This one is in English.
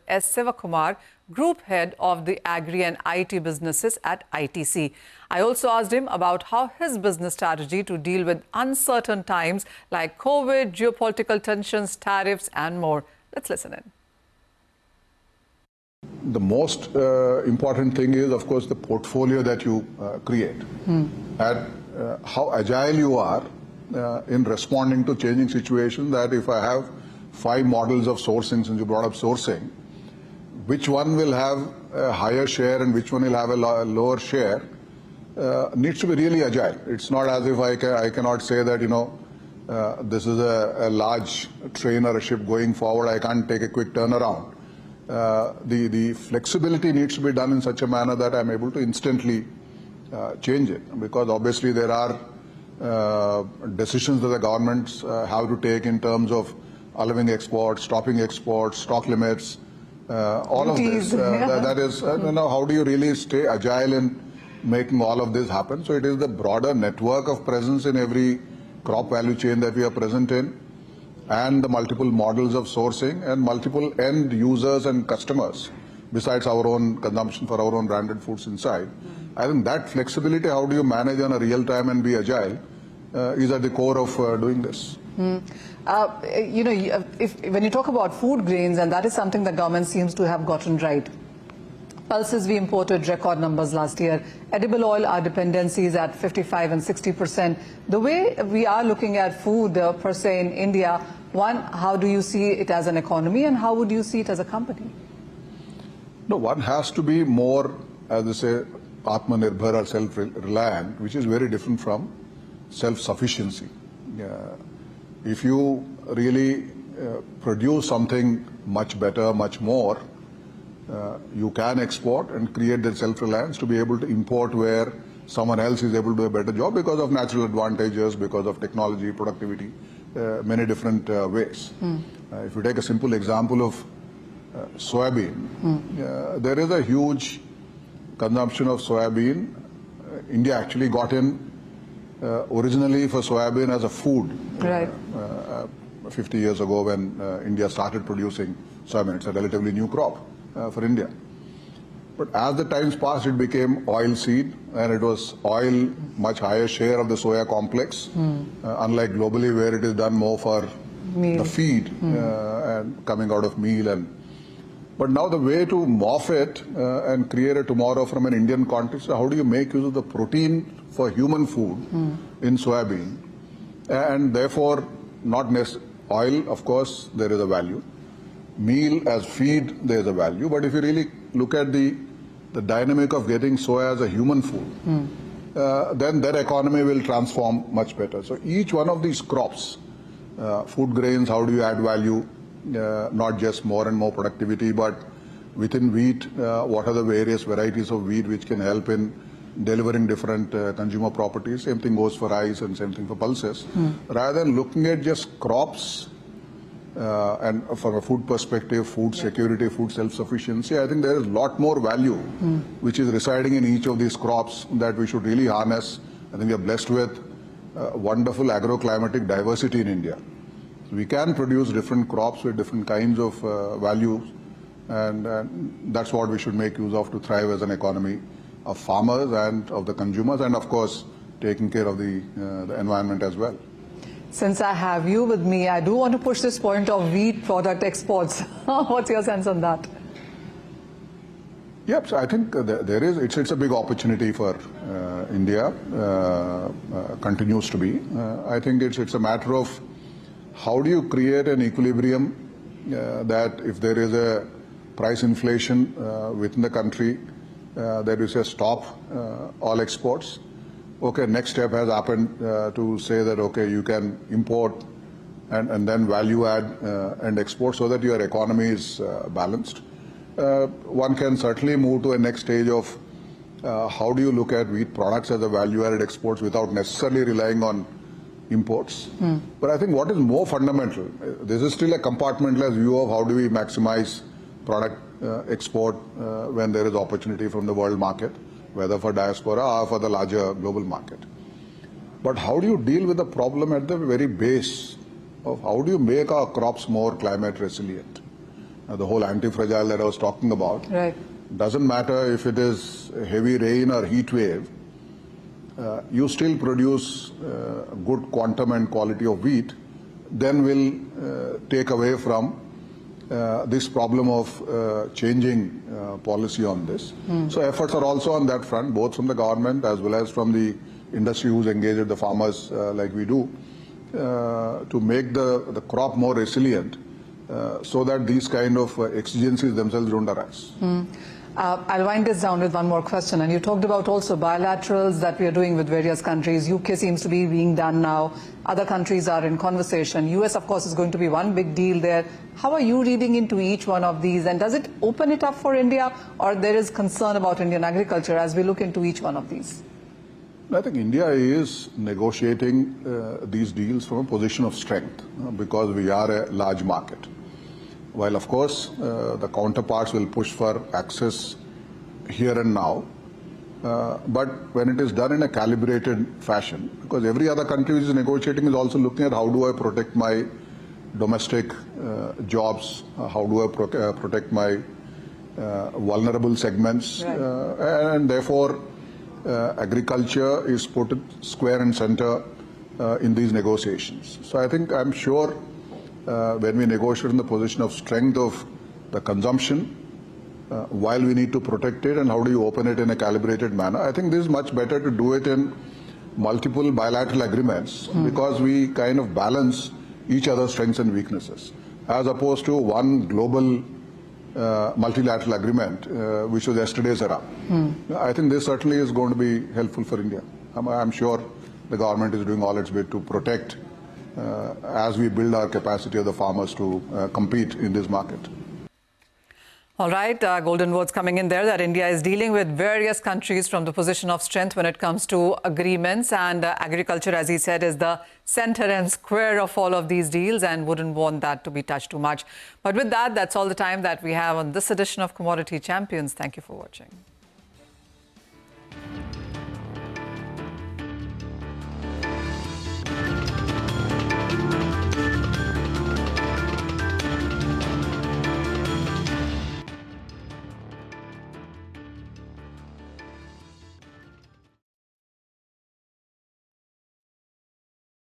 S. Sivakumar, Group Head of the Agri and IT businesses at ITC. I also asked him about how his business strategy to deal with uncertain times like COVID, geopolitical tensions, tariffs and more. Let's listen in. The most important thing is, of course, the portfolio that you create and how agile you are in responding to changing situations. That if I have 5 models of sourcing, since you brought up sourcing, which one will have a higher share and which one will have a lower share needs to be really agile. It's not as if I cannot say that, this is a large train or a ship going forward, I can't take a quick turnaround. The flexibility needs to be done in such a manner that I'm able to instantly change it, because obviously there are decisions that the governments have to take in terms of allowing exports, stopping exports, stock limits, all of this. That is, how do you really stay agile in making all of this happen? So it is the broader network of presence in every crop value chain that we are present in, and the multiple models of sourcing and multiple end users and customers besides our own consumption for our own branded foods inside. I think that flexibility, how do you manage on a real time and be agile, is at the core of doing this. When you talk about food grains, and that is something the government seems to have gotten right. Pulses, we imported record numbers last year. Edible oil, our dependency is at 55 and 60%. The way we are looking at food per se in India, one, how do you see it as an economy, and how would you see it as a company? No, one has to be more, as they say, Atmanirbhar or self-reliant, which is very different from self-sufficiency. If you really produce something much better, much more, you can export and create that self-reliance to be able to import where someone else is able to do a better job because of natural advantages, because of technology, productivity, many different ways. If you take a simple example of soybean, there is a huge consumption of soybean. India actually got in originally for soybean as a food. Right. 50 years ago when India started producing soybean. It's a relatively new crop for India. But as the times passed, it became oil seed, and it was oil, much higher share of the soya complex, unlike globally where it is done more for meal. The feed and coming out of meal. But now the way to morph it and create a tomorrow from an Indian context, how do you make use of the protein for human food in soybean? And therefore, not necessarily oil, of course, there is a value. Meal as feed, there is a value. But if you really look at the dynamic of getting soya as a human food, then that economy will transform much better. So each one of these crops, food grains, how do you add value? Not just more and more productivity, but within wheat, what are the various varieties of wheat which can help in delivering different consumer properties? Same thing goes for rice and same thing for pulses. Rather than looking at just crops and from a food perspective, food security, food self-sufficiency, I think there is a lot more value which is residing in each of these crops that we should really harness. I think we are blessed with wonderful agro-climatic diversity in India. We can produce different crops with different kinds of values, and that's what we should make use of to thrive as an economy of farmers and of the consumers, and of course taking care of the environment as well. Since I have you with me, I do want to push this point of wheat product exports. What's your sense on that? Yep, so I think there is. It's a big opportunity for India. Continues to be. I think it's a matter of how do you create an equilibrium that if there is a price inflation within the country, that you say stop all exports. Okay, next step has happened to say that, okay, you can import and then value add and export so that your economy is balanced. One can certainly move to a next stage of how do you look at wheat products as a value-added exports without necessarily relying on imports. But I think what is more fundamental, this is still a compartmentalized view of how do we maximize product export when there is opportunity from the world market, whether for diaspora or for the larger global market. But how do you deal with the problem at the very base of how do you make our crops more climate resilient? the whole anti-fragile that I was talking about. Right. Doesn't matter if it is heavy rain or heat wave, you still produce good quantum and quality of wheat, then will take away from this problem of changing policy on this. So efforts are also on that front, both from the government as well as from the industry who's engaged with the farmers like we do, to make the crop more resilient so that these kind of exigencies themselves don't arise. I'll wind this down with one more question. And you talked about also bilaterals that we are doing with various countries. UK seems to be being done now. Other countries are in conversation. US, of course, is going to be one big deal there. How are you reading into each one of these? And does it open it up for India, or there is concern about Indian agriculture as we look into each one of these? I think India is negotiating these deals from a position of strength because we are a large market. While, of course, the counterparts will push for access here and now, but when it is done in a calibrated fashion, because every other country which is negotiating is also looking at how do I protect my domestic jobs, how do I protect my vulnerable segments, right. And therefore agriculture is put square and center in these negotiations. So I think, I'm sure, when we negotiate in the position of strength of the consumption, while we need to protect it and how do you open it in a calibrated manner, I think this is much better to do it in multiple bilateral agreements because we kind of balance each other's strengths and weaknesses, as opposed to one global multilateral agreement, which was yesterday's era. I think this certainly is going to be helpful for India. I'm sure the government is doing all its bit to protect as we build our capacity of the farmers to compete in this market. All right, golden words coming in there that India is dealing with various countries from the position of strength when it comes to agreements, and agriculture, as he said, is the center and square of all of these deals and wouldn't want that to be touched too much. But with that, that's all the time that we have on this edition of Commodity Champions. Thank you for watching.